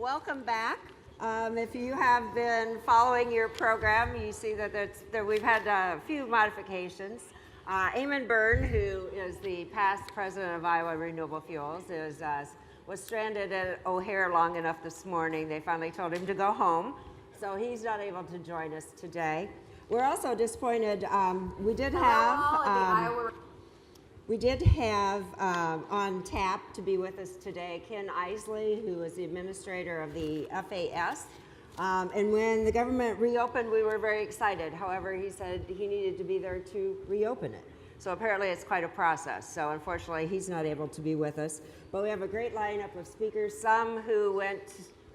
Welcome back. If you have been following your program, you see that we've had a few modifications. Eamon Byrne, who is the past president of Iowa Renewable Fuels, was stranded at O'Hare long enough this morning. They finally told him to go home, so he's not able to join us today. We're also disappointed. We did have on tap to be with us today Ken Isley, who is the administrator of the FAS. And when the government reopened, we were very excited. However, he said he needed to be there to reopen it. So apparently it's quite a process. So unfortunately, he's not able to be with us. But we have a great lineup of speakers, some who went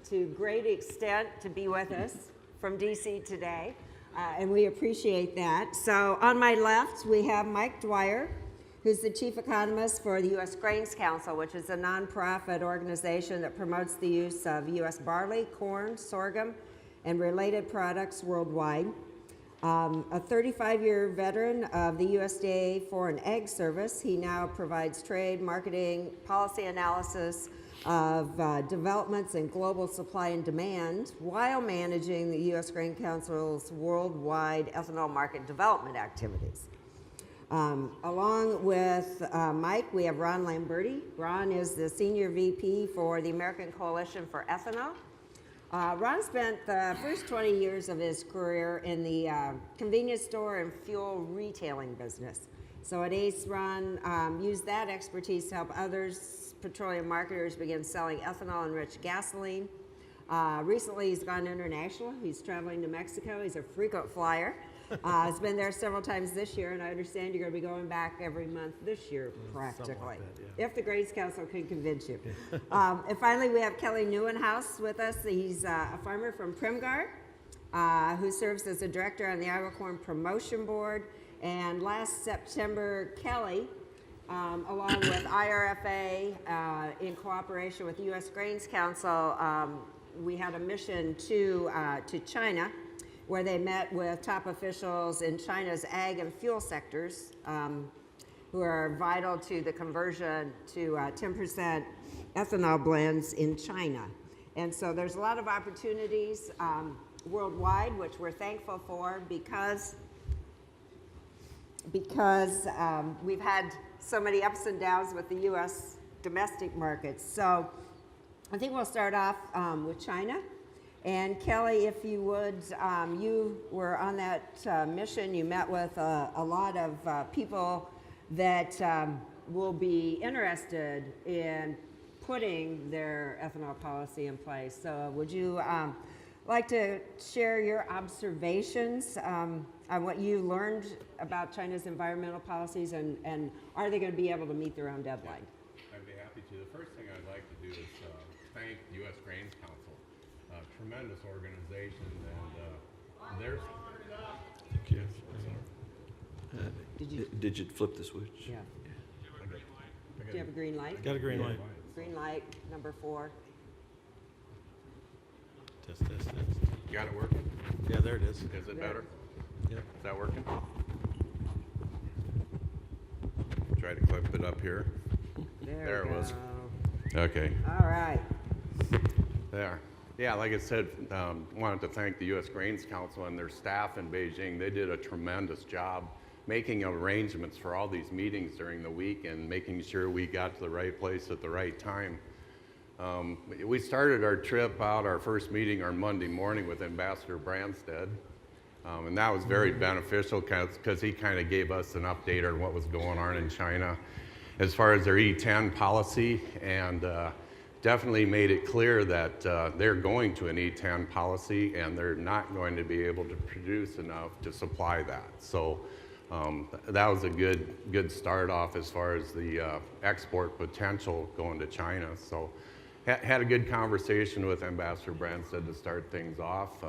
to great extent to be with us from DC today. And we appreciate that. So on my left, we have Mike Dwyer, who's the chief economist for the U.S. Grains Council, which is a nonprofit organization that promotes the use of U.S. barley, corn, sorghum, and related products worldwide. A 35-year veteran of the USDA Foreign Ag Service, he now provides trade, marketing, policy analysis of developments in global supply and demand while managing the U.S. Grain Council's worldwide ethanol market development activities. Along with Mike, we have Ron Lamberty. Ron is the Senior VP for the American Coalition for Ethanol. Ron spent the first 20 years of his career in the convenience store and fuel retailing business. So at ACE, Ron used that expertise to help others, petroleum marketers, begin selling ethanol-enriched gasoline. Recently, he's gone international. He's traveling to Mexico. He's a frequent flyer. He's been there several times this year, and I understand you're going to be going back every month this year, practically, like that, yeah. If the Grains Council can convince you. And finally, we have Kelly Nieuwenhuis with us. He's a farmer from Primgard, who serves as a director on the Iowa Corn Promotion Board. And last September, Kelly, along with IRFA, in cooperation with the U.S. Grains Council, we had a mission to China, where they met with top officials in China's ag and fuel sectors who are vital to the conversion to 10% ethanol blends in China. And so there's a lot of opportunities worldwide, which we're thankful for because we've had so many ups and downs with the U.S. domestic markets. So I think we'll start off with China. And Kelly, if you would, you were on that mission. You met with a lot of people that will be interested in putting their ethanol policy in place. So would you like to share your observations on what you learned about China's environmental policies, and are they going to be able to meet their own deadline? I'd be happy to. The first thing I'd like to do is thank the U.S. Grains Council. Tremendous organization, and there's. Did you flip the switch? Yeah. Do you have a green light? Got a green light. Green light, number 4. Test. You got it working? Yeah, there it is. Is it better? Yep. Is that working? Try to clip it up here. There it was. Okay. All right. There. Yeah, like I said, wanted to thank the U.S. Grains Council and their staff in Beijing. They did a tremendous job making arrangements for all these meetings during the week and making sure we got to the right place at the right time. We started our trip out, our first meeting on Monday morning with Ambassador Branstad, and that was very beneficial because he kind of gave us an update on what was going on in China as far as their E10 policy, and definitely made it clear that they're going to an E10 policy and they're not going to be able to produce enough to supply that. So that was a good start off as far as the export potential going to China. So had a good conversation with Ambassador Branstad to start things off.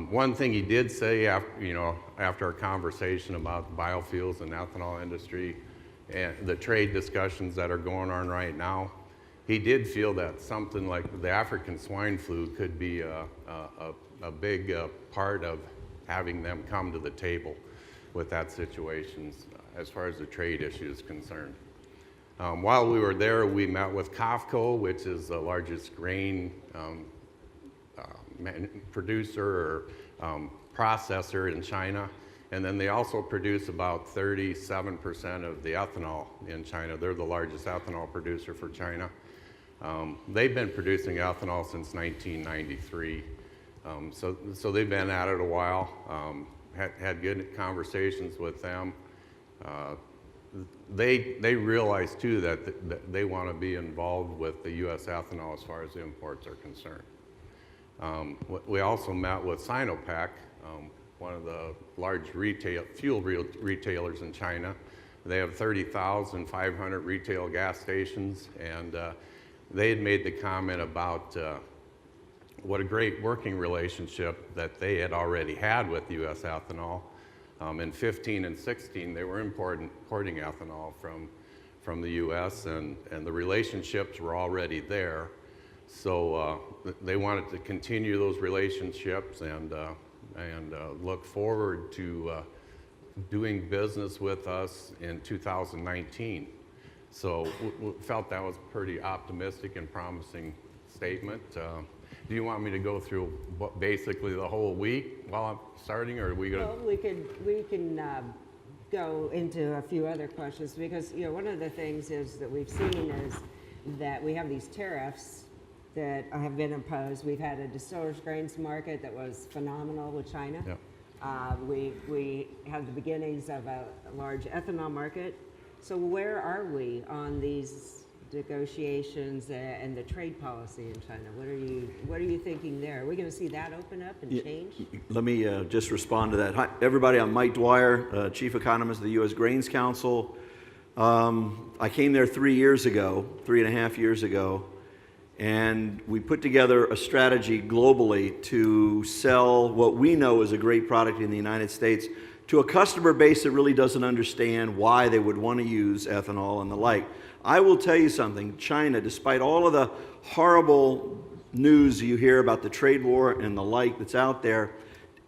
One thing he did say after our conversation about the biofuels and ethanol industry and the trade discussions that are going on right now, he did feel that something like the African swine flu could be a big part of having them come to the table with that situation as far as the trade issue is concerned. While we were there, we met with COFCO, which is the largest grain producer or processor in China. And then they also produce about 37% of the ethanol in China. They're the largest ethanol producer for China. They've been producing ethanol since 1993. So they've been at it a while. Had good conversations with them. They realize too that they want to be involved with the U.S. ethanol as far as the imports are concerned. We also met with Sinopec, one of the large fuel retailers in China. They have 30,500 retail gas stations, and they had made the comment about what a great working relationship that they had already had with U.S. ethanol. In 15 and 16, they were importing ethanol from the U.S., and the relationships were already there. So they wanted to continue those relationships and look forward to doing business with us in 2019. So we felt that was a pretty optimistic and promising statement. Do you want me to go through basically the whole week while I'm starting, or are we going to? Well, we can go into a few other questions, because one of the things is that we've seen is that we have these tariffs that have been imposed. We've had a distillers grains market that was phenomenal with China. Yep. We have the beginnings of a large ethanol market. So where are we on these negotiations and the trade policy in China? What are you thinking there? Are we going to see that open up and change? Let me just respond to that. Hi, everybody. I'm Mike Dwyer, Chief Economist of the U.S. Grains Council. I came there 3.5 years ago, and we put together a strategy globally to sell what we know is a great product in the United States to a customer base that really doesn't understand why they would want to use ethanol and the like. I will tell you something, China, despite all of the horrible news you hear about the trade war and the like that's out there,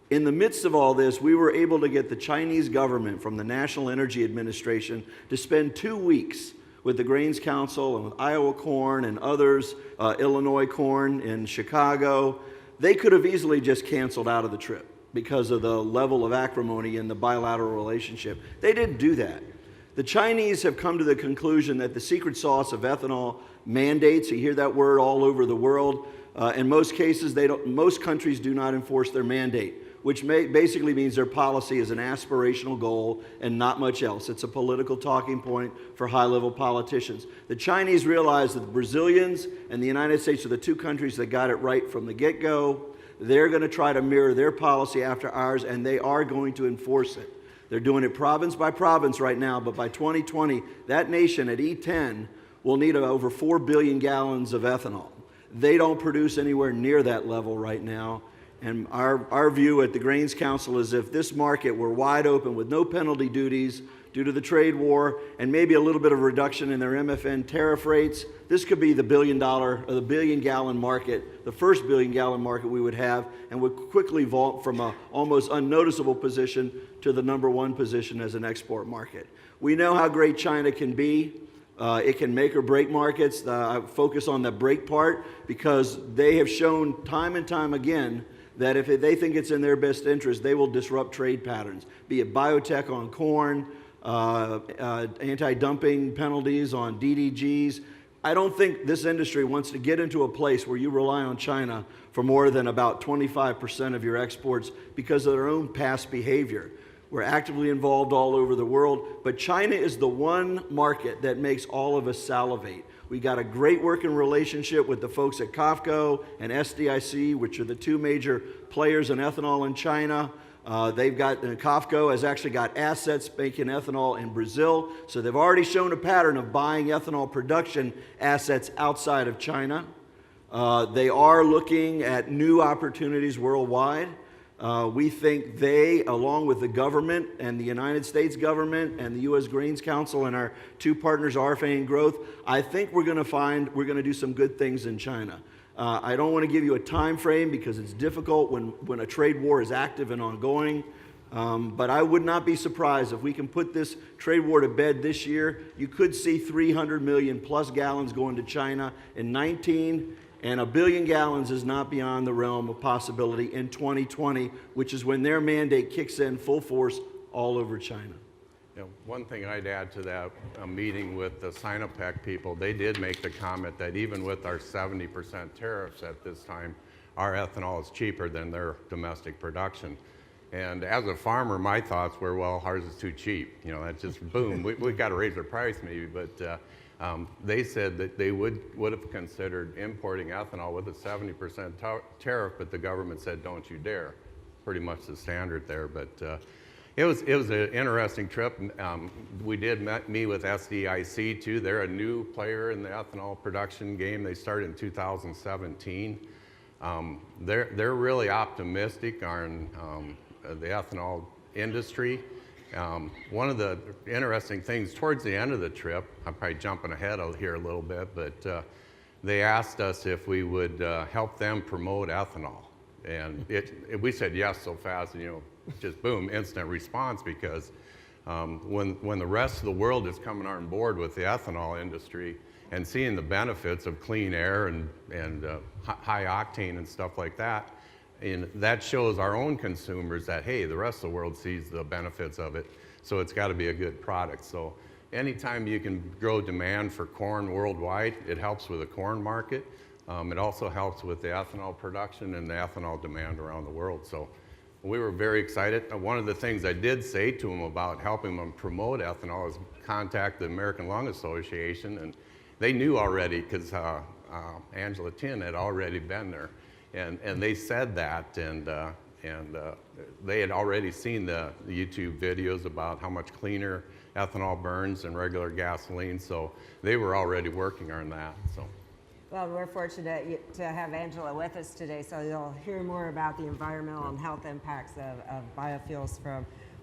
in the midst of all this, we were able to get the Chinese government from the National Energy Administration to spend 2 weeks with the Grains Council and with Iowa Corn and others, Illinois Corn in Chicago. They could have easily just canceled out of the trip because of the level of acrimony in the bilateral relationship. They didn't do that. The Chinese have come to the conclusion that the secret sauce of ethanol mandates, you hear that word all over the world, in most cases, most countries do not enforce their mandate, which basically means their policy is an aspirational goal and not much else. It's a political talking point for high-level politicians. The Chinese realize that the Brazilians and the United States are the two countries that got it right from the get-go. They're going to try to mirror their policy after ours, and they are going to enforce it. They're doing it province by province right now, but by 2020, that nation at E10 will need over 4 billion gallons of ethanol. They don't produce anywhere near that level right now. And our view at the Grains Council is if this market were wide open with no penalty duties due to the trade war and maybe a little bit of reduction in their MFN tariff rates, this could be the billion gallon market, the first billion gallon market we would have, and would quickly vault from an almost unnoticeable position to the #1 position as an export market. We know how great China can be. It can make or break markets. I focus on the break part because they have shown time and time again that if they think it's in their best interest, they will disrupt trade patterns, be it biotech on corn, anti-dumping penalties on DDGs. I don't think this industry wants to get into a place where you rely on China for more than about 25% of your exports because of their own past behavior. We're actively involved all over the world, but China is the one market that makes all of us salivate. We got a great working relationship with the folks at COFCO and SDIC, which are the two major players in ethanol in China. COFCO has actually got assets making ethanol in Brazil, so they've already shown a pattern of buying ethanol production assets outside of China. They are looking at new opportunities worldwide. We think they, along with the government and the United States government and the U.S. Grains Council and our two partners, IRFA and Growth, I think we're going to do some good things in China. I don't want to give you a time frame because it's difficult when a trade war is active and ongoing. But I would not be surprised if we can put this trade war to bed this year. You could see 300 million plus gallons going to China in 19, and 1 billion gallons is not beyond the realm of possibility in 2020, which is when their mandate kicks in full force all over China. You know, one thing I'd add to that meeting with the Sinopec people, they did make the comment that even with our 70% tariffs at this time, our ethanol is cheaper than their domestic production. And as a farmer, my thoughts were, well, ours is too cheap. You know, that's just boom. We've got to raise our price maybe, but they said that they would have considered importing ethanol with a 70% tariff, but the government said, don't you dare. Pretty much the standard there, but it was an interesting trip. We did meet with SDIC too. They're a new player in the ethanol production game. They started in 2017. They're really optimistic on the ethanol industry. One of the interesting things towards the end of the trip, I'm probably jumping ahead here a little bit, but they asked us if we would help them promote ethanol. And we said yes so fast, you know, just boom, instant response, because when the rest of the world is coming on board with the ethanol industry and seeing the benefits of clean air and high octane and stuff like that, and that shows our own consumers that, hey, the rest of the world sees the benefits of it, so it's got to be a good product. So anytime you can grow demand for corn worldwide, it helps with the corn market. It also helps with the ethanol production and the ethanol demand around the world. So we were very excited. One of the things I did say to them about helping them promote ethanol is contact the American Lung Association, and they knew already because Angela Tin had already been there, and they said that, and they had already seen the YouTube videos about how much cleaner ethanol burns than regular gasoline, so they were already working on that. So. Well, we're fortunate to have Angela with us today, so you'll hear more about the environmental and health impacts of biofuels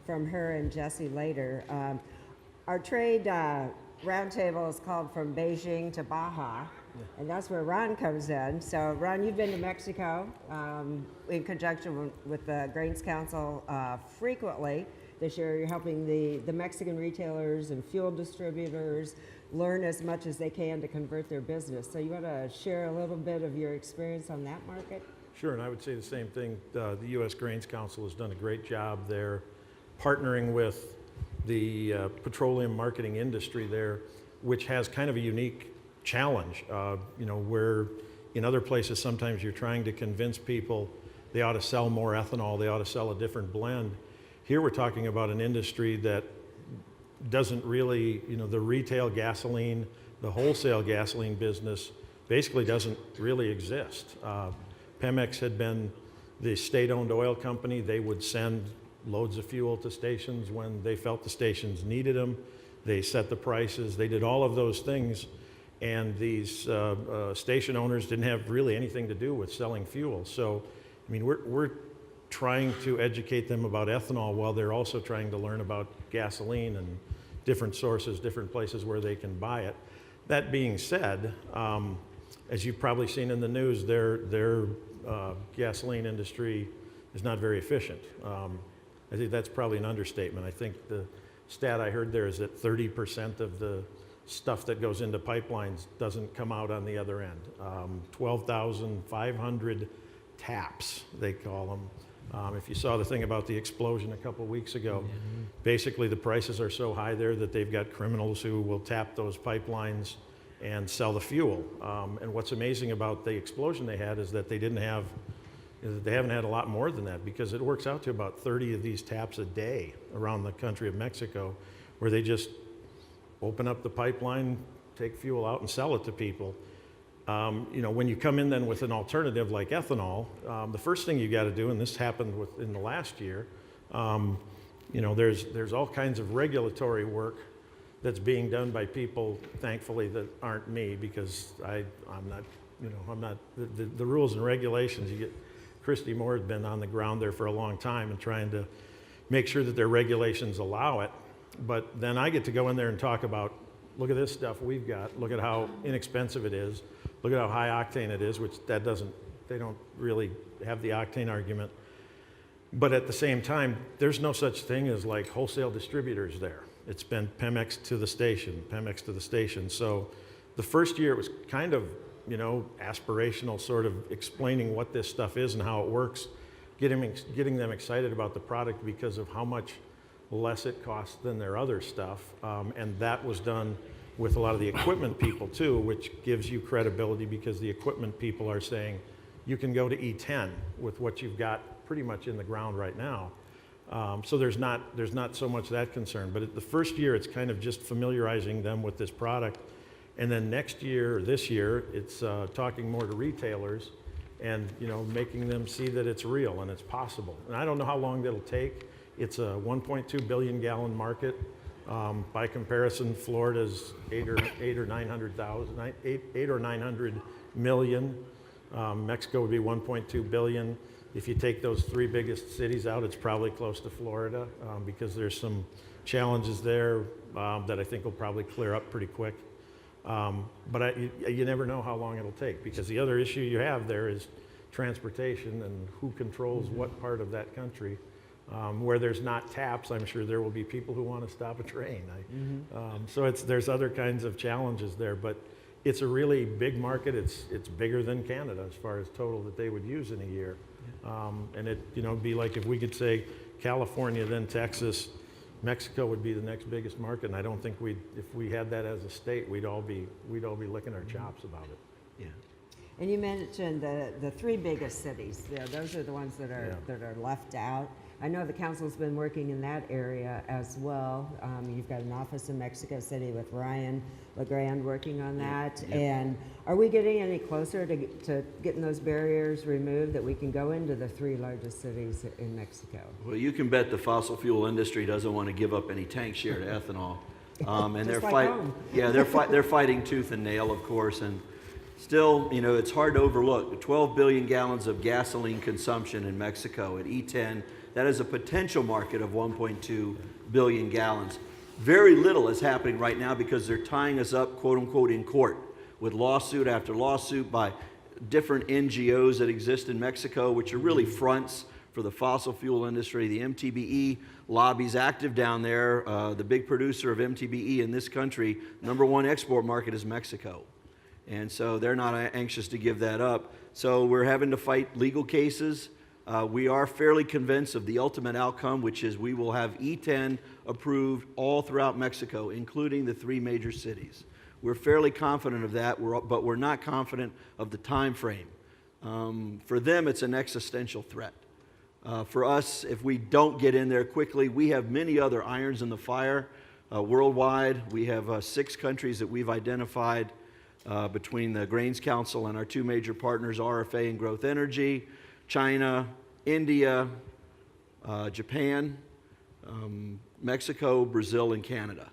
from her and Jesse later. Our trade roundtable is called From Beijing to Baja, and that's where Ron comes in. So, Ron, you've been to Mexico in conjunction with the Grains Council frequently. This year, you're helping the Mexican retailers and fuel distributors learn as much as they can to convert their business. So you want to share a little bit of your experience on that market? Sure, and I would say the same thing. The U.S. Grains Council has done a great job there partnering with the petroleum marketing industry there, which has kind of a unique challenge. You know, where in other places sometimes you're trying to convince people they ought to sell more ethanol, they ought to sell a different blend. Here we're talking about an industry that doesn't really, you know, the retail gasoline, the wholesale gasoline business basically doesn't really exist. Pemex had been the state-owned oil company. They would send loads of fuel to stations when they felt the stations needed them. They set the prices. They did all of those things, and these station owners didn't have really anything to do with selling fuel. So, I mean, we're trying to educate them about ethanol while they're also trying to learn about gasoline and different sources, different places where they can buy it. That being said, as you've probably seen in the news, their gasoline industry is not very efficient. I think that's probably an understatement. I think the stat I heard there is that 30% of the stuff that goes into pipelines doesn't come out on the other end. 12,500 taps, they call them. If you saw the thing about the explosion a couple weeks ago, basically the prices are so high there that they've got criminals who will tap those pipelines and sell the fuel. And what's amazing about the explosion they had is that they haven't had a lot more than that, because it works out to about 30 of these taps a day around the country of Mexico, where they just open up the pipeline, take fuel out and sell it to people. You know, when you come in then with an alternative like ethanol, the first thing you got to do, and this happened within the last year, you know, there's all kinds of regulatory work that's being done by people, thankfully, that aren't me, because I'm not, you know, I'm not, the rules and regulations, you get, Christy Moore has been on the ground there for a long time and trying to make sure that their regulations allow it. But then I get to go in there and talk about, look at this stuff we've got, look at how inexpensive it is, look at how high octane it is, which they don't really have the octane argument. But at the same time, there's no such thing as like wholesale distributors there. It's been Pemex to the station, Pemex to the station. So the first year it was kind of, aspirational, sort of explaining what this stuff is and how it works, getting them excited about the product because of how much less it costs than their other stuff. And that was done with a lot of the equipment people too, which gives you credibility because the equipment people are saying, you can go to E10 with what you've got pretty much in the ground right now. So there's not so much that concern. But the first year, it's kind of just familiarizing them with this product. And then next year, or this year, it's talking more to retailers and making them see that it's real and it's possible. And I don't know how long that'll take. It's a 1.2 billion gallon market. By comparison, Florida's 8 or 900 million. Mexico would be 1.2 billion. If you take those three biggest cities out, it's probably close to Florida because there's some challenges there that I think will probably clear up pretty quick. But you never know how long it'll take because the other issue you have there is transportation and who controls what part of that country. Where there's not taps, I'm sure there will be people who want to stop a train. So there's other kinds of challenges there, but it's a really big market. It's bigger than Canada as far as total that they would use in a year. And it'd be like if we could say California, then Texas, Mexico would be the next biggest market. And I don't think if we had that as a state, we'd all be licking our chops about it. Yeah. And you mentioned the three biggest cities. Yeah, those are the ones that are left out. I know the council's been working in that area as well. You've got an office in Mexico City with Ryan LeGrand working on that. Yep. And are we getting any closer to getting those barriers removed that we can go into the three largest cities in Mexico? Well, you can bet the fossil fuel industry doesn't want to give up any tank share to ethanol. And Just like home. they're fighting tooth and nail, of course. And still, it's hard to overlook. The 12 billion gallons of gasoline consumption in Mexico at E10, that is a potential market of 1.2 billion gallons. Very little is happening right now because they're tying us up, quote unquote, in court with lawsuit after lawsuit by different NGOs that exist in Mexico, which are really fronts for the fossil fuel industry. The MTBE lobby's active down there. The big producer of MTBE in this country, #1 export market is Mexico. And so they're not anxious to give that up. So we're having to fight legal cases. We are fairly convinced of the ultimate outcome, which is we will have E10 approved all throughout Mexico, including the three major cities. We're fairly confident of that, but we're not confident of the time frame. For them, it's an existential threat. For us, if we don't get in there quickly, we have many other irons in the fire worldwide. We have 6 countries that we've identified between the Grains Council and our 2 major partners, RFA and Growth Energy, China, India, Japan, Mexico, Brazil, and Canada.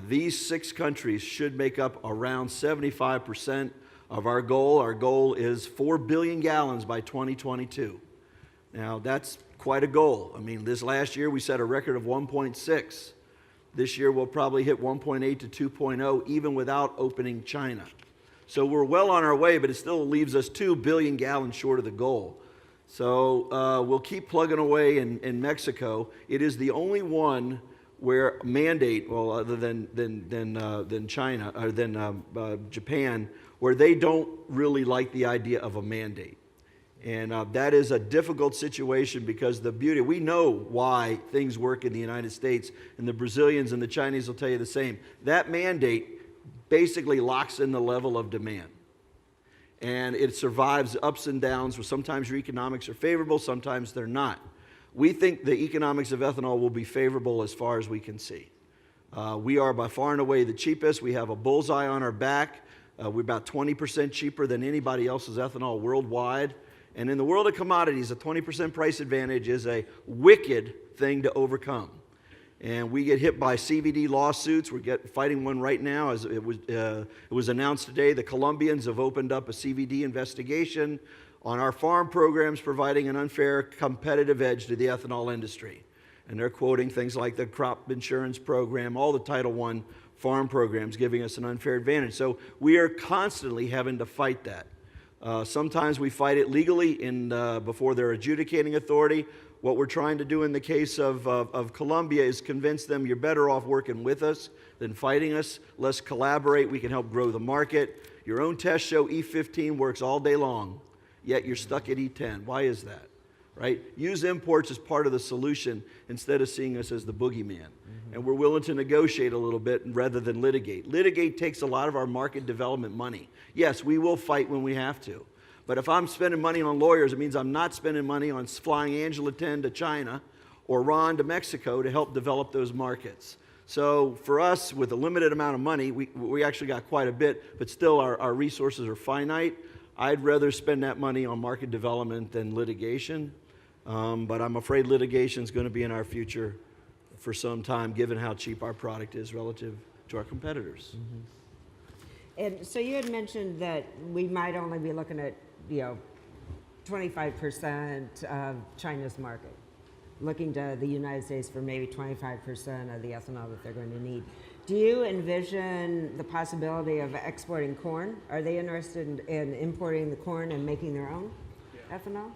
These 6 countries should make up around 75% of our goal. Our goal is 4 billion gallons by 2022. Now, that's quite a goal. I mean, this last year we set a record of 1.6. This year we'll probably hit 1.8 to 2.0 even without opening China. So we're well on our way, but it still leaves us 2 billion gallons short of the goal. So we'll keep plugging away in Mexico. It is the only one where mandate, well, other than China or than Japan, where they don't really like the idea of a mandate. And that is a difficult situation because the beauty, we know why things work in the United States, and the Brazilians and the Chinese will tell you the same. That mandate basically locks in the level of demand. And it survives ups and downs where sometimes your economics are favorable, sometimes they're not. We think the economics of ethanol will be favorable as far as we can see. We are by far and away the cheapest. We have a bullseye on our back. We're about 20% cheaper than anybody else's ethanol worldwide. And in the world of commodities, a 20% price advantage is a wicked thing to overcome. And we get hit by CVD lawsuits. We're fighting one right now. As it was announced today, the Colombians have opened up a CVD investigation on our farm programs, providing an unfair competitive edge to the ethanol industry. And they're quoting things like the crop insurance program, all the Title I farm programs giving us an unfair advantage. So we are constantly having to fight that. Sometimes we fight it legally before their adjudicating authority, what we're trying to do in the case of Colombia is convince them you're better off working with us than fighting us. Let's collaborate. We can help grow the market. Your own tests show E15 works all day long, yet you're stuck at E10. Why is that? Right? Use imports as part of the solution instead of seeing us as the boogeyman. And we're willing to negotiate a little bit rather than litigate. Litigate takes a lot of our market development money. Yes, we will fight when we have to. But if I'm spending money on lawyers, it means I'm not spending money on flying Angela 10 to China or Ron to Mexico to help develop those markets. So for us, with a limited amount of money, we actually got quite a bit, but still our resources are finite. I'd rather spend that money on market development than litigation. But I'm afraid litigation is going to be in our future for some time, given how cheap our product is relative to our competitors. And so you had mentioned that we might only be looking at, 25% of China's market, looking to the United States for maybe 25% of the ethanol that they're going to need. Do you envision the possibility of exporting corn? Are they interested in importing the corn and making their own ethanol?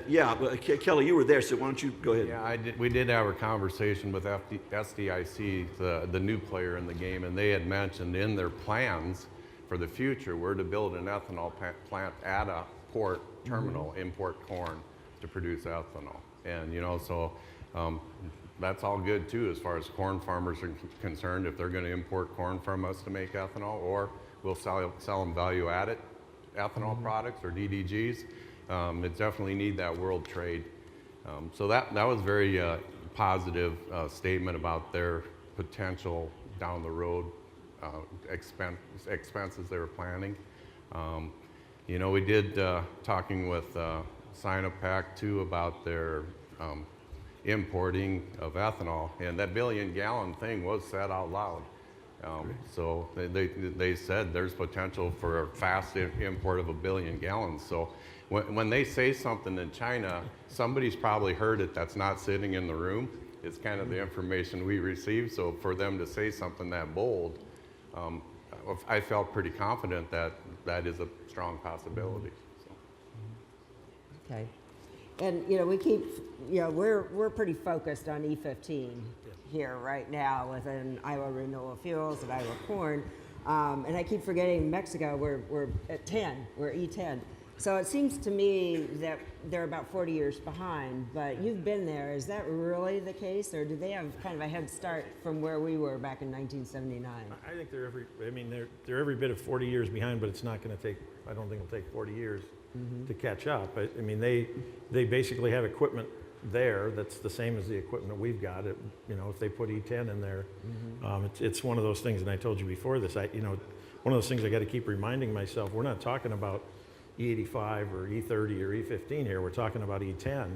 Yeah, Kelly, you were there, so why don't you go ahead? Yeah, we did have a conversation with SDIC, the new player in the game, and they had mentioned in their plans for the future were to build an ethanol plant at a port terminal, import corn to produce ethanol. And so that's all good too as far as corn farmers are concerned. If they're going to import corn from us to make ethanol, or we'll sell them value-added ethanol products or DDGs, it definitely need that world trade. So that was very positive statement about their potential down the road expenses they were planning. We did talking with Sinopec too about their importing of ethanol, and that billion-gallon thing was said out loud. So they said there's potential for a fast import of 1 billion gallons. So when they say something in China, somebody's probably heard it that's not sitting in the room. It's kind of the information we receive. So for them to say something that bold, I felt pretty confident that that is a strong possibility. So. Okay. And, we keep, we're pretty focused on E15 here right now within Iowa Renewable Fuels and Iowa Corn. And I keep forgetting Mexico, we're at 10, we're E10. So it seems to me that they're about 40 years behind, but you've been there. Is that really the case, or do they have kind of a head start from where we were back in 1979? I think they're every bit of 40 years behind, but it's not going to take, I don't think it'll take 40 years to catch up. They basically have equipment there that's the same as the equipment we've got. If they put E10 in there, it's one of those things, and I told you before this, one of those things I got to keep reminding myself, we're not talking about E85 or E30 or E15 here. We're talking about E10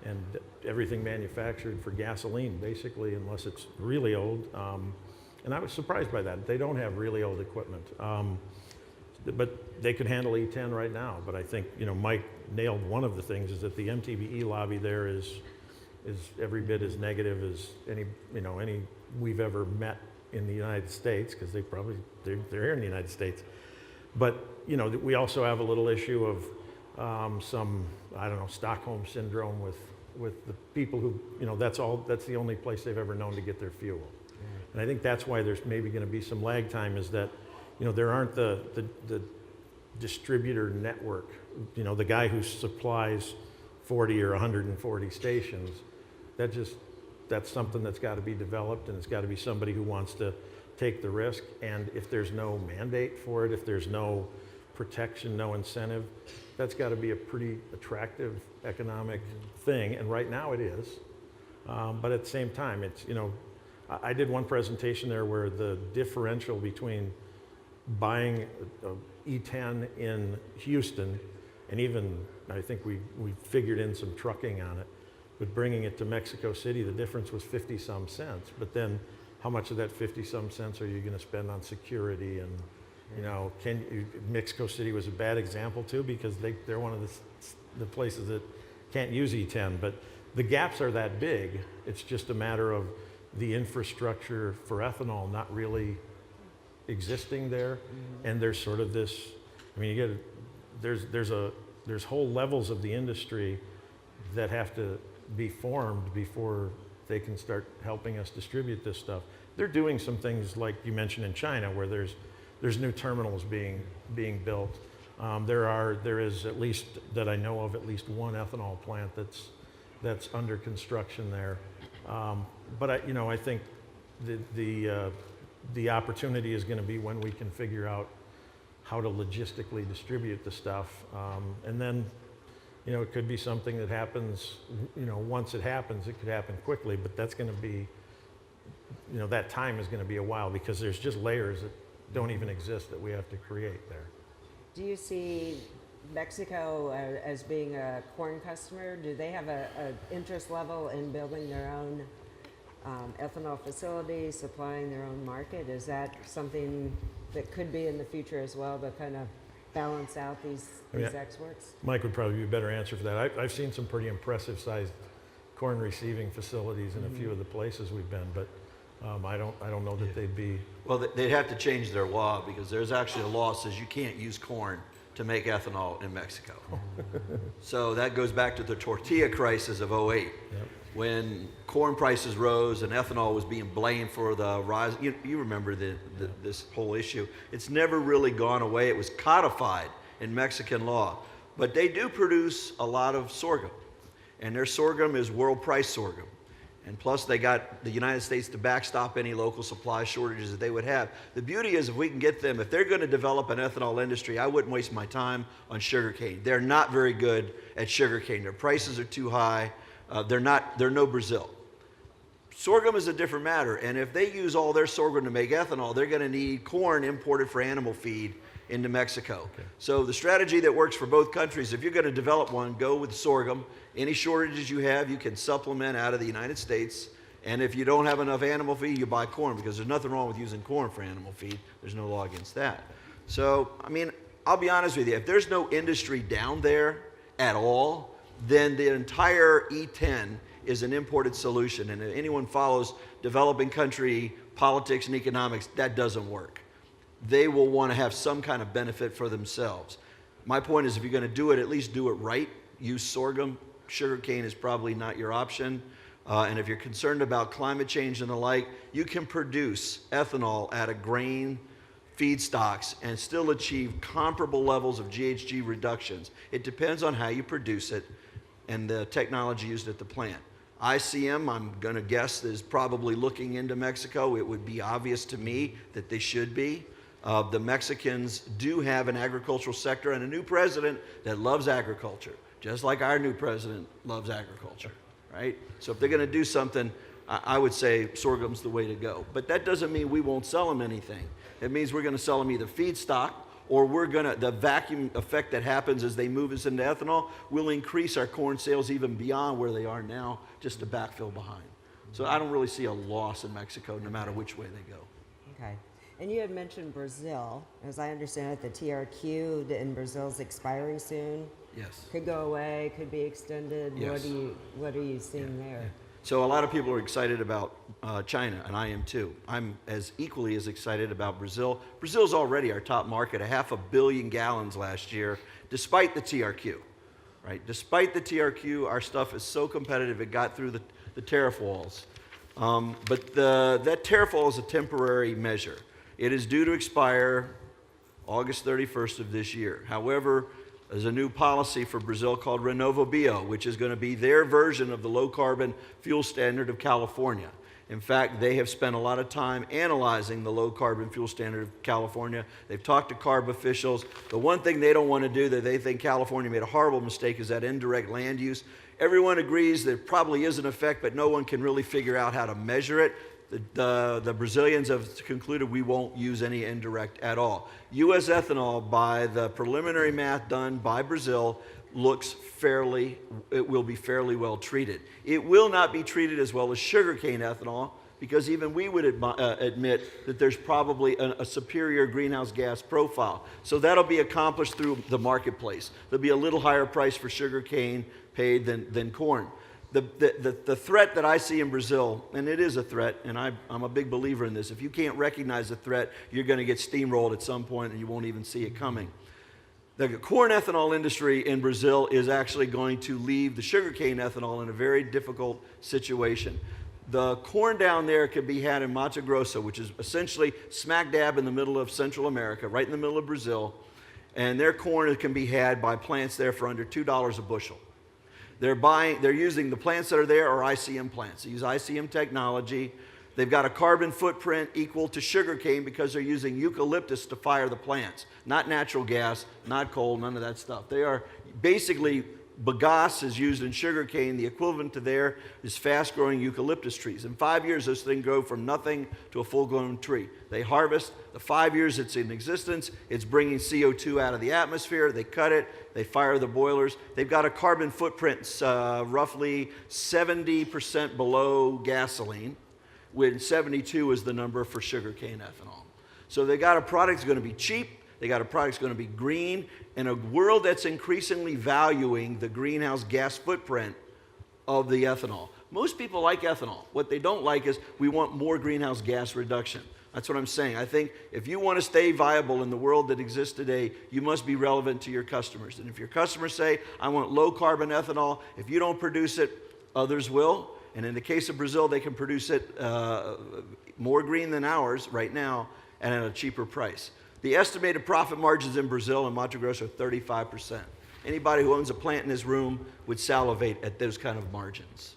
and everything manufactured for gasoline, basically, unless it's really old. And I was surprised by that. They don't have really old equipment. But they could handle E10 right now. But I think, Mike nailed one of the things is that the MTBE lobby there is every bit as negative as any we've ever met in the United States, because they're here in the United States. But we also have a little issue of some, Stockholm syndrome with the people who, that's the only place they've ever known to get their fuel. And I think that's why there's maybe going to be some lag time, is that, there aren't the distributor network, the guy who supplies 40 or 140 stations. That's something that's got to be developed, and it's got to be somebody who wants to take the risk. And if there's no mandate for it, if there's no protection, no incentive, that's got to be a pretty attractive economic thing. And right now it is. But at the same time, it's, I did one presentation there where the differential between buying E10 in Houston, and even I think we figured in some trucking on it, but bringing it to Mexico City, the difference was 50-some cents. But then how much of that 50-some cents are you going to spend on security? And Mexico City was a bad example too, because they're one of the places that can't use E10. But the gaps are that big. It's just a matter of the infrastructure for ethanol not really existing there. And there's sort of this, there's whole levels of the industry that have to be formed before they can start helping us distribute this stuff. They're doing some things like you mentioned in China, where there's new terminals being built. There is, at least that I know of, at least one ethanol plant that's under construction there. But I think the opportunity is going to be when we can figure out how to logistically distribute the stuff, and then it could be something that happens. Once it happens, it could happen quickly, but that's going to be, that time is going to be a while, because there's just layers that don't even exist that we have to create there. Do you see Mexico as being a corn customer? Do they have a interest level in building their own ethanol facility, supplying their own market? Is that something that could be in the future as well, to kind of balance out these exports? Mike would probably be a better answer for that. I've seen some pretty impressive sized corn receiving facilities in a few of the places we've been, but I don't know that they'd be. Well, they'd have to change their law, because there's actually a law that says you can't use corn to make ethanol in Mexico. So that goes back to the tortilla crisis of '08. Yep. When corn prices rose and ethanol was being blamed for the rise. You remember this whole issue. It's never really gone away. It was codified in Mexican law. But they do produce a lot of sorghum, and their sorghum is world price sorghum. And plus, they got the United States to backstop any local supply shortages that they would have. The beauty is, if we can get them, if they're going to develop an ethanol industry, I wouldn't waste my time on sugarcane. They're not very good at sugarcane. Their prices are too high. They're no Brazil. Sorghum is a different matter. And if they use all their sorghum to make ethanol, they're going to need corn imported for animal feed into Mexico. Okay. So the strategy that works for both countries, if you're going to develop one, go with sorghum. Any shortages you have, you can supplement out of the United States. And if you don't have enough animal feed, you buy corn, because there's nothing wrong with using corn for animal feed. There's no law against that. So, I'll be honest with you. If there's no industry down there at all, then the entire E10 is an imported solution. And if anyone follows developing country politics and economics, that doesn't work. They will want to have some kind of benefit for themselves. My point is, if you're going to do it, at least do it right. Use sorghum. Sugarcane is probably not your option. And if you're concerned about climate change and the like, you can produce ethanol out of grain feedstocks and still achieve comparable levels of GHG reductions. It depends on how you produce it and the technology used at the plant. ICM, I'm going to guess, is probably looking into Mexico. It would be obvious to me that they should be. The Mexicans do have an agricultural sector and a new president that loves agriculture, just like our new president loves agriculture, right? So if they're going to do something, I would say sorghum's the way to go. But that doesn't mean we won't sell them anything. It means we're going to sell them either feedstock, or the vacuum effect that happens as they move us into ethanol will increase our corn sales even beyond where they are now, just to backfill behind. So I don't really see a loss in Mexico, no matter which way they go. Okay. And you had mentioned Brazil. As I understand it, the TRQ in Brazil is expiring soon. Yes. Could go away, could be extended. Yes. What are you seeing there? Yeah. So a lot of people are excited about China, and I am too. I'm equally as excited about Brazil. Brazil's already our top market, 500 million gallons last year, despite the TRQ, right? Despite the TRQ, our stuff is so competitive it got through the tariff walls. But that tariff wall is a temporary measure. It is due to expire August 31st of this year. However, there's a new policy for Brazil called RenovaBio, which is going to be their version of the low-carbon fuel standard of California. In fact, they have spent a lot of time analyzing the low-carbon fuel standard of California. They've talked to CARB officials. The one thing they don't want to do, that they think California made a horrible mistake, is that indirect land use. Everyone agrees there probably is an effect, but no one can really figure out how to measure it. The Brazilians have concluded we won't use any indirect at all. U.S. ethanol, by the preliminary math done by Brazil, it will be fairly well treated. It will not be treated as well as sugarcane ethanol, because even we would admit that there's probably a superior greenhouse gas profile. So that'll be accomplished through the marketplace. There'll be a little higher price for sugarcane paid than corn. The threat that I see in Brazil, and it is a threat, and I'm a big believer in this, if you can't recognize the threat, you're going to get steamrolled at some point and you won't even see it coming. The corn ethanol industry in Brazil is actually going to leave the sugarcane ethanol in a very difficult situation. The corn down there can be had in Mato Grosso, which is essentially smack dab in the middle of Central America, right in the middle of Brazil. And their corn can be had by plants there for under $2 a bushel. They're using the plants that are there are ICM plants. They use ICM technology. They've got a carbon footprint equal to sugarcane because they're using eucalyptus to fire the plants, not natural gas, not coal, none of that stuff. They are basically, bagasse is used in sugarcane. The equivalent to there is fast-growing eucalyptus trees. In 5 years, those things grow from nothing to a full-grown tree. They harvest. The 5 years it's in existence, it's bringing CO2 out of the atmosphere. They cut it. They fire the boilers. They've got a carbon footprint roughly 70% below gasoline, when 72 is the number for sugarcane ethanol. So they got a product that's going to be cheap. They got a product that's going to be green, in a world that's increasingly valuing the greenhouse gas footprint of the ethanol. Most people like ethanol. What they don't like is we want more greenhouse gas reduction. That's what I'm saying. I think if you want to stay viable in the world that exists today, you must be relevant to your customers. And if your customers say, I want low carbon ethanol, if you don't produce it, others will. And in the case of Brazil, they can produce it more green than ours right now and at a cheaper price. The estimated profit margins in Brazil and Mato Grosso are 35%. Anybody who owns a plant in this room would salivate at those kind of margins.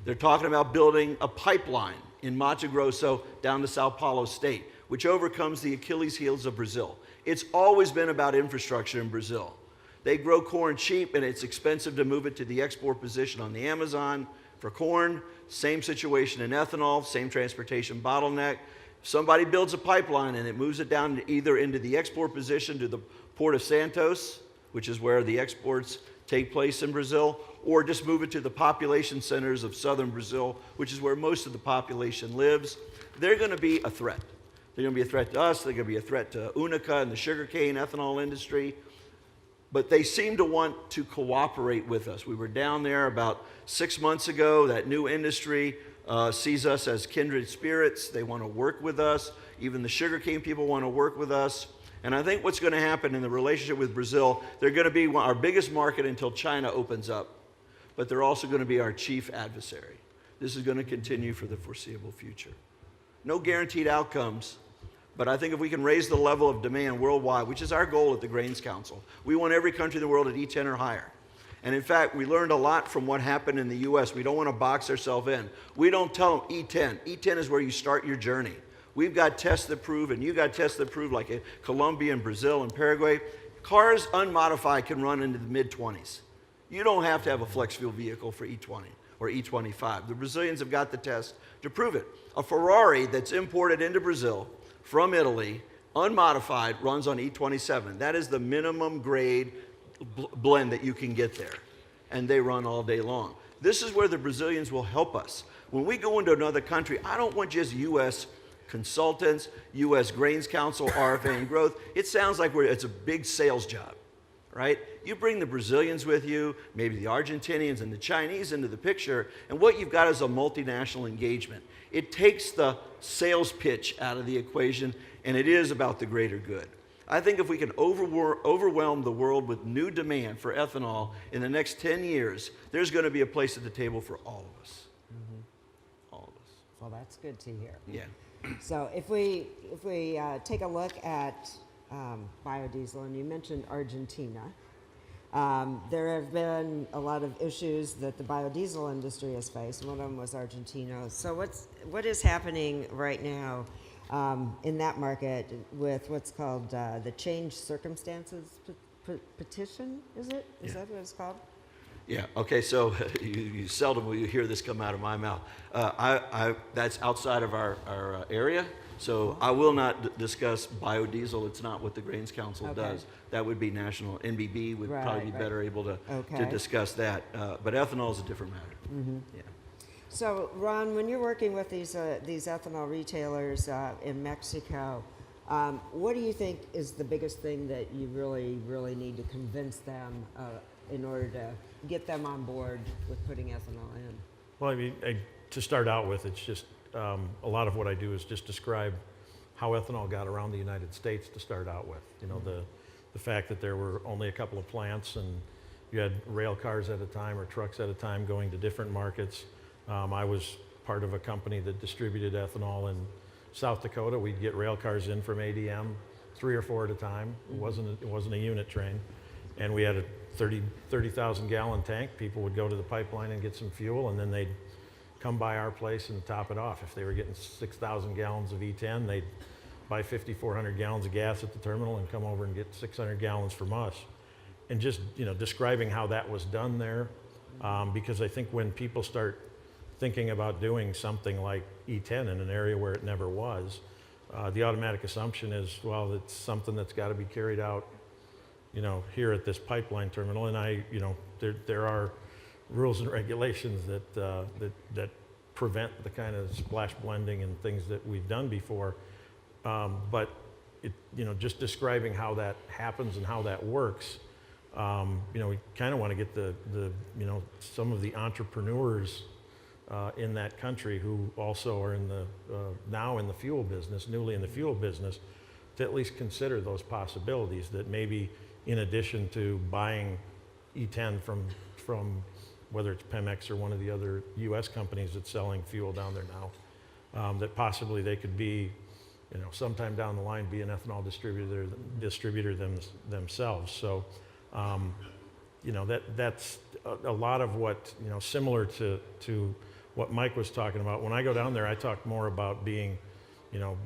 They're talking about building a pipeline in Mato Grosso down to Sao Paulo State, which overcomes the Achilles heels of Brazil. It's always been about infrastructure in Brazil. They grow corn cheap, and it's expensive to move it to the export position on the Amazon. For corn, same situation in ethanol, same transportation bottleneck. If somebody builds a pipeline and it moves it down either into the export position to the Port of Santos, which is where the exports take place in Brazil, or just move it to the population centers of southern Brazil, which is where most of the population lives, they're going to be a threat. They're going to be a threat to us. They're going to be a threat to UNICA and the sugarcane ethanol industry. But they seem to want to cooperate with us. We were down there about 6 months ago. That new industry sees us as kindred spirits. They want to work with us. Even the sugarcane people want to work with us. And I think what's going to happen in the relationship with Brazil, they're going to be our biggest market until China opens up. But they're also going to be our chief adversary. This is going to continue for the foreseeable future. No guaranteed outcomes. But I think if we can raise the level of demand worldwide, which is our goal at the Grains Council, we want every country in the world at E10 or higher. And in fact, we learned a lot from what happened in the US. We don't want to box ourselves in. We don't tell them E10. E10 is where you start your journey. We've got tests that prove, and you got tests that prove, like in Colombia and Brazil and Paraguay, cars unmodified can run into the mid-20s. You don't have to have a flex fuel vehicle for E20 or E25. The Brazilians have got the test to prove it. A Ferrari that's imported into Brazil from Italy, unmodified, runs on E27. That is the minimum grade blend that you can get there. And they run all day long. This is where the Brazilians will help us. When we go into another country, I don't want just U.S. consultants, U.S. Grains Council, RFA and growth. It sounds like it's a big sales job, right? You bring the Brazilians with you, maybe the Argentinians and the Chinese into the picture, and what you've got is a multinational engagement. It takes the sales pitch out of the equation, and it is about the greater good. I think if we can overwhelm the world with new demand for ethanol in the next 10 years, there's going to be a place at the table for all of us. Mm-hmm. All of us. Well, that's good to hear. Yeah. So if we take a look at biodiesel, and you mentioned Argentina, there have been a lot of issues that the biodiesel industry has faced. One of them was Argentina. So what is happening right now in that market with what's called the Change Circumstances Petition? Is it? Is that what it's called? Yeah. Okay. So you seldom will you hear this come out of my mouth. That's outside of our area. So I will not discuss biodiesel. It's not what the Grains Council does. That would be national. NBB would probably be better able to discuss that. But ethanol is a different matter. Mm-hmm. Yeah. So Ron, when you're working with these ethanol retailers in Mexico, what do you think is the biggest thing that you really need to convince them in order to get them on board with putting ethanol in? Well, I mean, to start out with, it's just a lot of what I do is just describe how ethanol got around the United States to start out with. You know, the fact that there were only a couple of plants and you had rail cars at a time or trucks at a time going to different markets. I was part of a company that distributed ethanol in South Dakota. We'd get rail cars in from ADM, 3 or 4 at a time. It wasn't a unit train. And we had a 30,000 gallon tank. People would go to the pipeline and get some fuel, and then they'd come by our place and top it off. If they were getting 6,000 gallons of E10, they'd buy 5,400 gallons of gas at the terminal and come over and get 600 gallons from us. And just, describing how that was done there, because I think when people start thinking about doing something like E10 in an area where it never was, the automatic assumption is, well, it's something that's got to be carried out, here at this pipeline terminal. And there are rules and regulations that prevent the kind of splash blending and things that we've done before. But just describing how that happens and how that works. We kind of want to get the some of the entrepreneurs in that country who also are now in the fuel business, newly in the fuel business, to at least consider those possibilities, that maybe in addition to buying E10 from whether it's Pemex or one of the other U.S. companies that's selling fuel down there now, that possibly they could be, sometime down the line, be an ethanol distributor themselves. So, that's a lot of what, similar to what Mike was talking about. When I go down there, I talk more about being,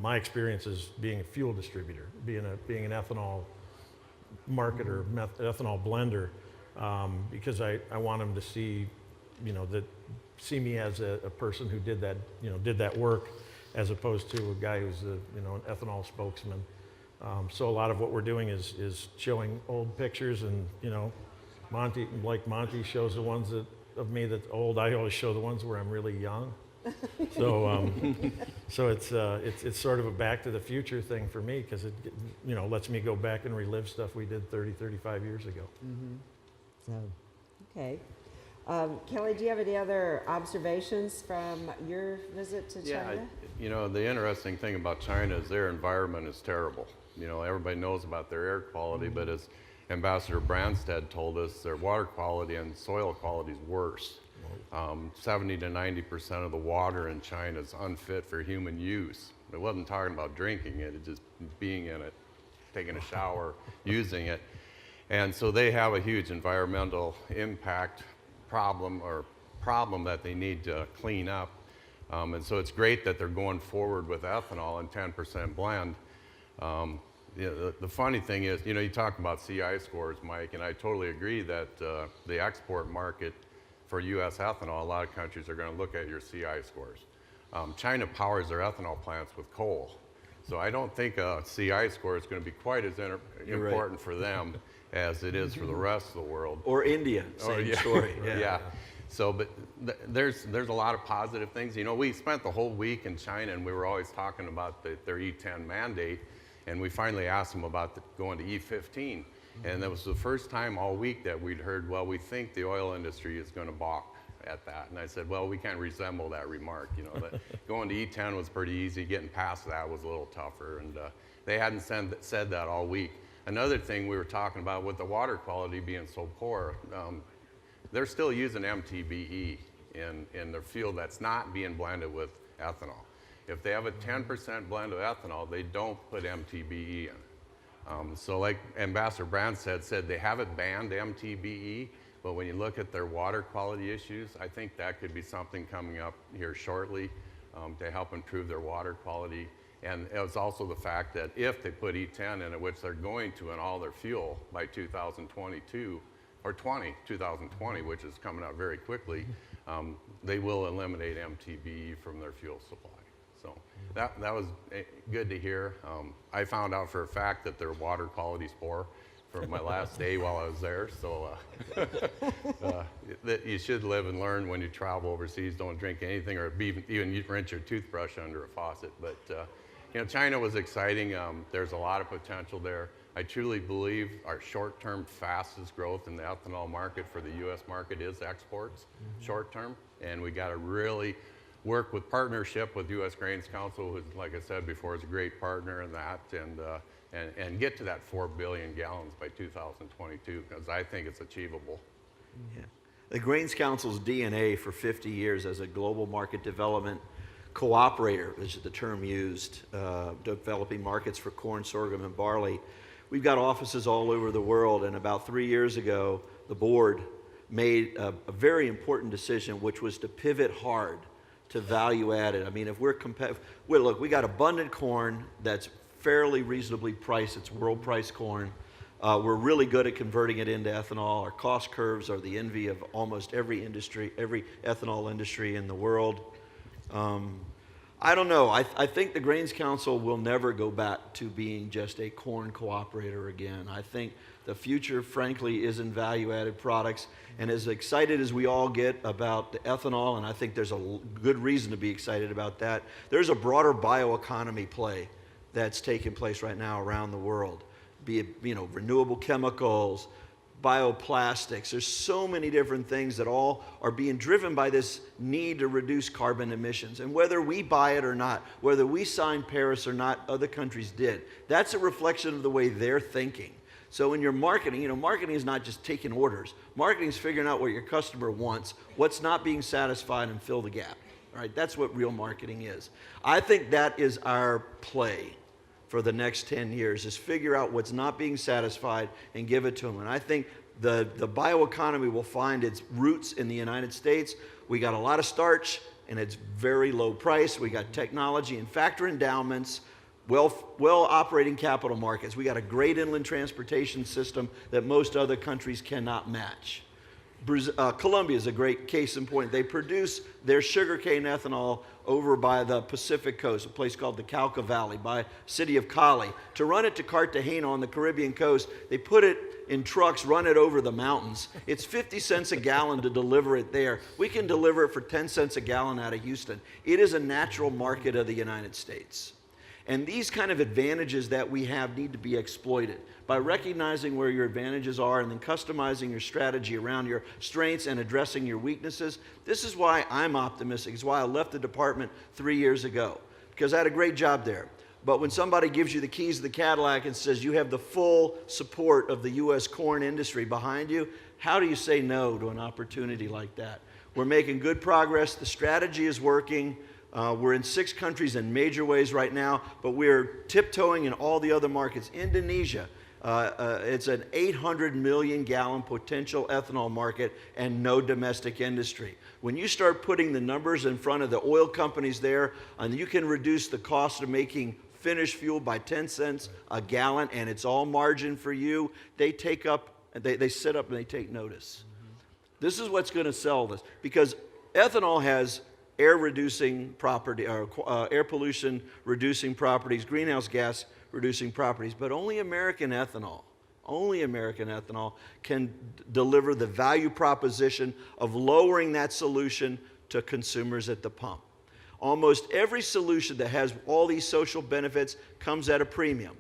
my experience is being a fuel distributor, being an ethanol marketer, ethanol blender, because I want them to see, see me as a person who did that work, as opposed to a guy who's an ethanol spokesman. So a lot of what we're doing is showing old pictures, and Monty shows the ones of me that's old. I always show the ones where I'm really young. So so it's sort of a back to the future thing for me, because it lets me go back and relive stuff we did 30, 35 years ago. Mm-hmm. So, okay. Kelly, do you have any other observations from your visit to China? Yeah, the interesting thing about China is their environment is terrible. Everybody knows about their air quality, but as Ambassador Branstad told us, their water quality and soil quality is worse. 70 to 90% of the water in China is unfit for human use. It wasn't talking about drinking it, it's just being in it, taking a shower, using it. And so they have a huge environmental impact problem that they need to clean up. And so it's great that they're going forward with ethanol and 10% blend. The funny thing is, you talk about CI scores, Mike, and I totally agree that the export market for U.S. ethanol, a lot of countries are going to look at your CI scores. China powers their ethanol plants with coal. So I don't think a CI score is going to be quite as important for them as it is for the rest of the world. Or India, same story. Yeah. So, but there's a lot of positive things. We spent the whole week in China, and we were always talking about their E10 mandate, and we finally asked them about going to E15. And that was the first time all week that we'd heard, well, we think the oil industry is going to balk at that. And I said, well, we can't resemble that remark. That going to E10 was pretty easy. Getting past that was a little tougher. And they hadn't said that all week. Another thing we were talking about with the water quality being so poor, they're still using MTBE in their fuel that's not being blended with ethanol. If they have a 10% blend of ethanol, they don't put MTBE in. So like Ambassador Branstad said, they haven't banned MTBE, but when you look at their water quality issues, I think that could be something coming up here shortly to help improve their water quality. And it was also the fact that if they put E10 in it, which they're going to in all their fuel by 2022, or 2020, which is coming out very quickly, they will eliminate MTBE from their fuel supply. So that was good to hear. I found out for a fact that their water quality is poor for my last day while I was there. So that you should live and learn when you travel overseas. Don't drink anything, or even rinse your toothbrush under a faucet. But China was exciting. There's a lot of potential there. I truly believe our short-term fastest growth in the ethanol market for the U.S. market is exports, short-term, and we got to really work with partnership with U.S. Grains Council, who, like I said before, is a great partner in that, and and get to that 4 billion gallons by 2022, because I think it's achievable. Yeah. The Grains Council's DNA for 50 years as a global market development cooperator, which is the term used, developing markets for corn, sorghum, and barley. We've got offices all over the world, and about 3 years ago, the board made a very important decision, which was to pivot hard to value added. I mean, if we're competitive, well, look, we got abundant corn that's fairly reasonably priced. It's world price corn. We're really good at converting it into ethanol. Our cost curves are the envy of almost every industry, every ethanol industry in the world. I don't know. I think the Grains Council will never go back to being just a corn cooperator again. I think the future, frankly, is in value-added products. And as excited as we all get about the ethanol, and I think there's a good reason to be excited about that, there's a broader bioeconomy play that's taking place right now around the world. Be it, renewable chemicals, bioplastics. There's so many different things that all are being driven by this need to reduce carbon emissions. And whether we buy it or not, whether we signed Paris or not, other countries did. That's a reflection of the way they're thinking. So in your marketing, marketing is not just taking orders. Marketing is figuring out what your customer wants, what's not being satisfied, and fill the gap. All right, that's what real marketing is. I think that is our play for the next 10 years, is figure out what's not being satisfied and give it to them. And I think the bioeconomy will find its roots in the United States. We got a lot of starch, and it's very low price. We got technology and factor endowments, well operating capital markets. We got a great inland transportation system that most other countries cannot match. Colombia is a great case in point. They produce their sugarcane ethanol over by the Pacific coast, a place called the Cauca Valley, by city of Cali. To run it to Cartagena on the Caribbean coast, they put it in trucks, run it over the mountains. It's 50 cents a gallon to deliver it there. We can deliver it for 10 cents a gallon out of Houston. It is a natural market of the United States. And these kind of advantages that we have need to be exploited by recognizing where your advantages are and then customizing your strategy around your strengths and addressing your weaknesses. This is why I'm optimistic. It's why I left the department 3 years ago, because I had a great job there. But when somebody gives you the keys to the Cadillac and says you have the full support of the U.S. corn industry behind you, how do you say no to an opportunity like that? We're making good progress. The strategy is working. We're in 6 countries in major ways right now, but we're tiptoeing in all the other markets. Indonesia, it's an 800 million gallon potential ethanol market and no domestic industry. When you start putting the numbers in front of the oil companies there, and you can reduce the cost of making finished fuel by 10 cents a gallon, and it's all margin for you, they sit up and they take notice. This is what's going to sell this, because ethanol has air reducing property, or air pollution reducing properties, greenhouse gas reducing properties, but only American ethanol can deliver the value proposition of lowering that solution to consumers at the pump. Almost every solution that has all these social benefits comes at a premium.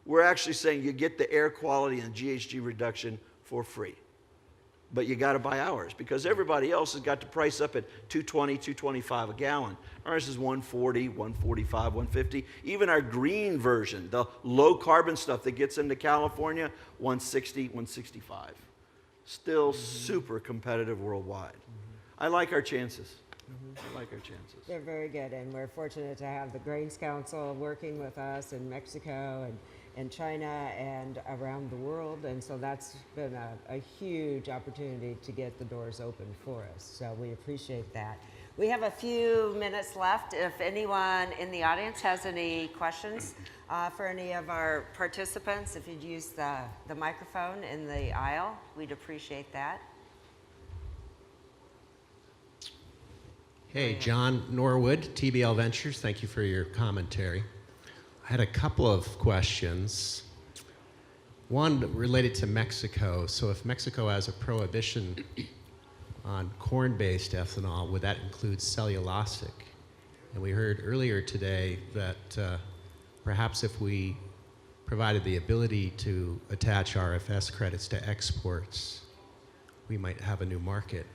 We're actually saying you get the air quality and GHG reduction for free. But you got to buy ours, because everybody else has got to price up at $2.20, $2.25 a gallon. Ours is $1.40, $1.45, $1.50. Even our green version, the low carbon stuff that gets into California, $1.60, $1.65. Still super competitive worldwide. I like our chances. They're very good, and we're fortunate to have the Grains Council working with us in Mexico and China and around the world, and so that's been a huge opportunity to get the doors open for us, so we appreciate that. We have a few minutes left. If anyone in the audience has any questions for any of our participants, if you'd use the microphone in the aisle, we'd appreciate that. Hey, John Norwood, TBL Ventures. Thank you for your commentary. I had a couple of questions. One related to Mexico. So if Mexico has a prohibition on corn-based ethanol, would that include cellulosic? And we heard earlier today that perhaps if we provided the ability to attach RFS credits to exports, we might have a new market.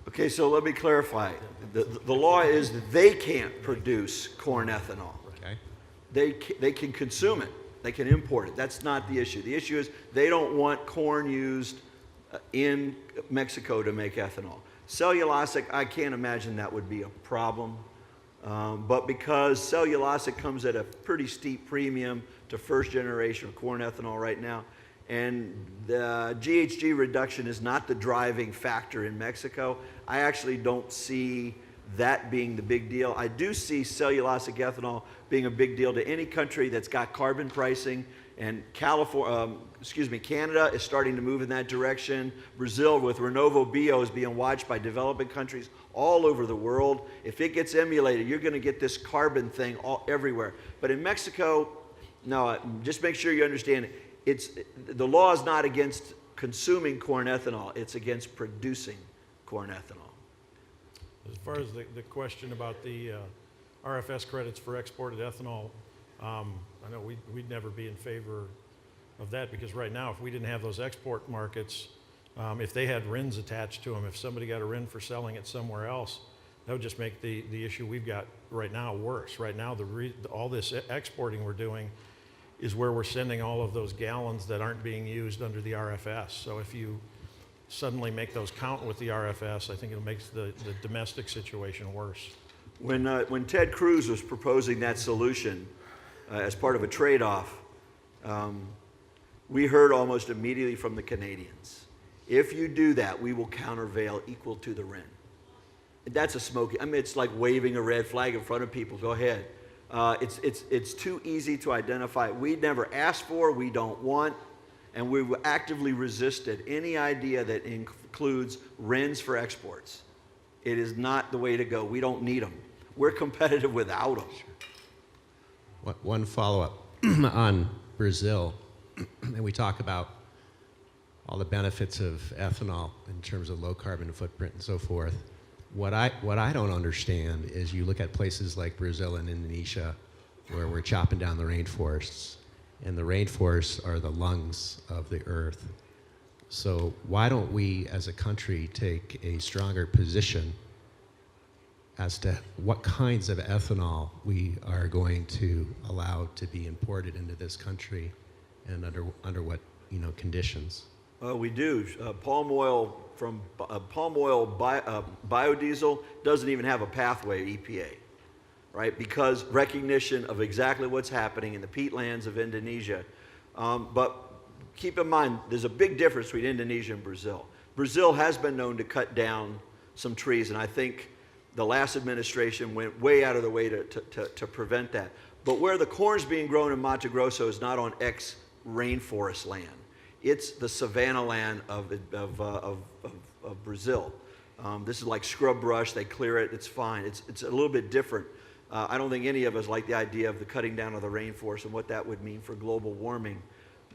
Okay, so let me clarify. The law is that they can't produce corn ethanol. Okay. They can consume it, They can import it. That's not the issue. The issue is they don't want corn used in Mexico to make ethanol. Cellulosic, I can't imagine that would be a problem. But because cellulosic comes at a pretty steep premium to first generation of corn ethanol right now, and the GHG reduction is not the driving factor in Mexico, I actually don't see that being the big deal. I do see cellulosic ethanol being a big deal to any country that's got carbon pricing, and Canada is starting to move in that direction. Brazil with Renovo Bio is being watched by developing countries all over the world. If it gets emulated, you're going to get this carbon thing everywhere. But in Mexico, no, just make sure you understand, the law is not against consuming corn ethanol, it's against producing corn ethanol. As far as the question about the RFS credits for exported ethanol, I know we'd never be in favor of that, because right now, if we didn't have those export markets, if they had RINs attached to them, if somebody got a RIN for selling it somewhere else, that would just make the issue we've got right now worse. Right now, all this exporting we're doing is where we're sending all of those gallons that aren't being used under the RFS. So if you suddenly make those count with the RFS, I think it makes the domestic situation worse. When Ted Cruz was proposing that solution as part of a trade-off, we heard almost immediately from the Canadians, if you do that, we will countervail equal to the RIN. That's a smoking, it's like waving a red flag in front of people. Go ahead. It's too easy to identify. We never asked for, we don't want, and we've actively resisted any idea that includes RINs for exports. It is not the way to go. We don't need them. We're competitive without them. One follow-up on Brazil, and we talk about all the benefits of ethanol in terms of low carbon footprint and so forth. What I don't understand is you look at places like Brazil and Indonesia, where we're chopping down the rainforests, and the rainforests are the lungs of the earth. So why don't we as a country take a stronger position as to what kinds of ethanol we are going to allow to be imported into this country, and under what conditions? We do. Palm oil from biodiesel doesn't even have a pathway EPA, right? Because recognition of exactly what's happening in the peatlands of Indonesia. But keep in mind, there's a big difference between Indonesia and Brazil. Brazil has been known to cut down some trees, and I think the last administration went way out of the way to prevent that. But where the corn's being grown in Mato Grosso is not on ex-rainforest land. It's the savanna land of Brazil. This is like scrub brush. They clear it. It's fine. It's a little bit different. I don't think any of us like the idea of the cutting down of the rainforest and what that would mean for global warming.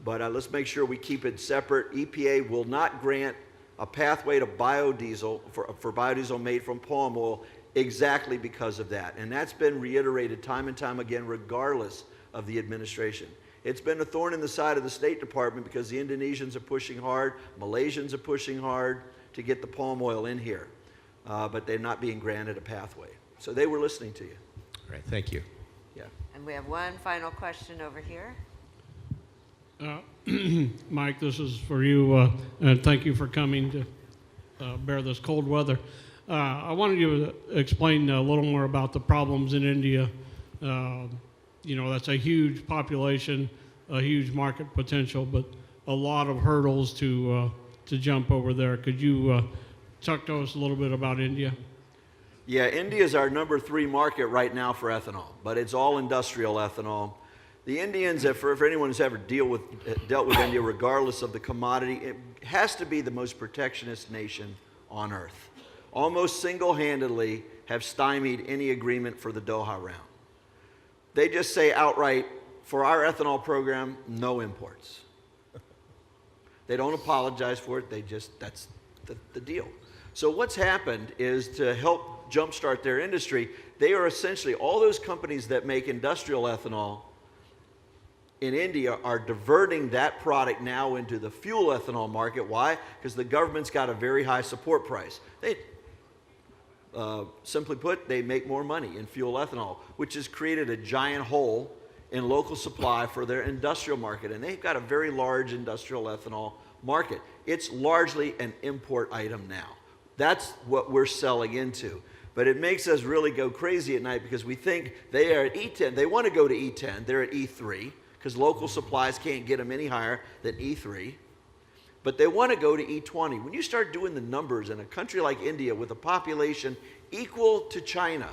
But let's make sure we keep it separate. EPA will not grant a pathway to biodiesel for biodiesel made from palm oil exactly because of that. And that's been reiterated time and time again, regardless of the administration. It's been a thorn in the side of the State Department because the Indonesians are pushing hard, Malaysians are pushing hard to get the palm oil in here, but they're not being granted a pathway. So they were listening to you. All right, thank you. Yeah. And we have one final question over here. Mike, this is for you, and thank you for coming to bear this cold weather. I wanted you to explain a little more about the problems in India. That's a huge population, a huge market potential, but a lot of hurdles to jump over there. Could you talk to us a little bit about India? Yeah, India is our #3 market right now for ethanol, but it's all industrial ethanol. The Indians, for anyone who's ever dealt with India, regardless of the commodity, it has to be the most protectionist nation on earth. Almost single-handedly have stymied any agreement for the Doha round. They just say outright, for our ethanol program, no imports. They don't apologize for it. That's the deal. So what's happened is, to help jumpstart their industry, they are essentially, all those companies that make industrial ethanol in India are diverting that product now into the fuel ethanol market. Why? Because the government's got a very high support price. Simply put, they make more money in fuel ethanol, which has created a giant hole in local supply for their industrial market. And they've got a very large industrial ethanol market. It's largely an import item now. That's what we're selling into. But it makes us really go crazy at night because we think they are at E10. They want to go to E10. They're at E3 because local supplies can't get them any higher than E3. But they want to go to E20. When you start doing the numbers in a country like India with a population equal to China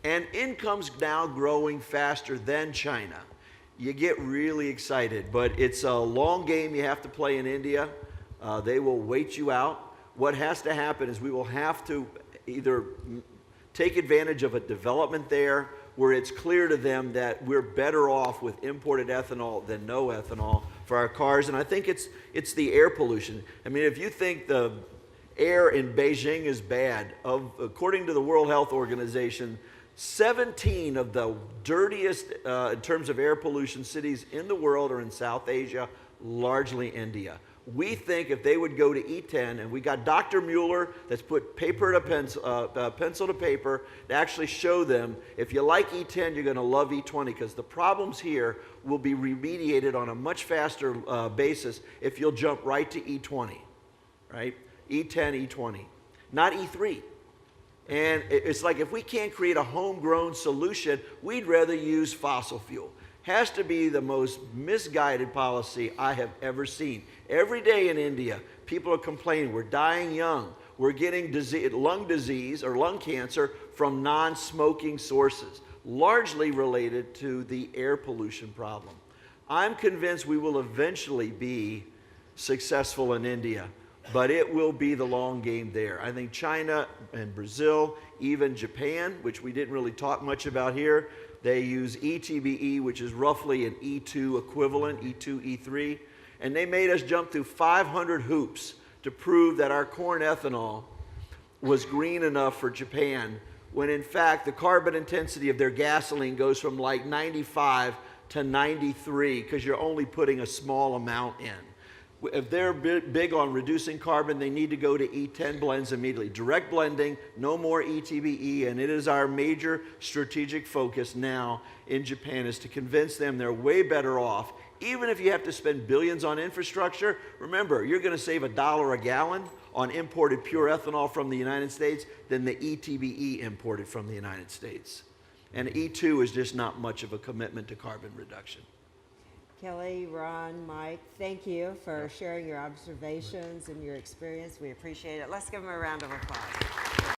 and incomes now growing faster than China, you get really excited. But it's a long game you have to play in India. They will wait you out. What has to happen is we will have to either take advantage of a development there where it's clear to them that we're better off with imported ethanol than no ethanol for our cars. And I think it's the air pollution. I mean, if you think the air in Beijing is bad, according to the World Health Organization, 17 of the dirtiest in terms of air pollution cities in the world are in South Asia, largely India. We think if they would go to E10, and we got Dr. Mueller that's put paper to pencil to paper to actually show them, if you like E10, you're going to love E20 because the problems here will be remediated on a much faster basis if you'll jump right to E20, right? E10, E20, not E3. And it's like if we can't create a homegrown solution, we'd rather use fossil fuel. Has to be the most misguided policy I have ever seen. Every day in India, people are complaining, we're dying young. We're getting lung disease or lung cancer from non-smoking sources, largely related to the air pollution problem. I'm convinced we will eventually be successful in India, but it will be the long game there. I think China and Brazil, even Japan, which we didn't really talk much about here, they use ETBE, which is roughly an E2 equivalent, E2, E3, and they made us jump through 500 hoops to prove that our corn ethanol was green enough for Japan, when in fact the carbon intensity of their gasoline goes from like 95 to 93 because you're only putting a small amount in. If they're big on reducing carbon, they need to go to E10 blends immediately. Direct blending, no more ETBE, and it is our major strategic focus now in Japan is to convince them they're way better off. Even if you have to spend billions on infrastructure, remember, you're going to save $1 a gallon on imported pure ethanol from the United States than the ETBE imported from the United States. And E2 is just not much of a commitment to carbon reduction. Kelly, Ron, Mike, thank you for sharing your observations and your experience. We appreciate it. Let's give them a round of applause.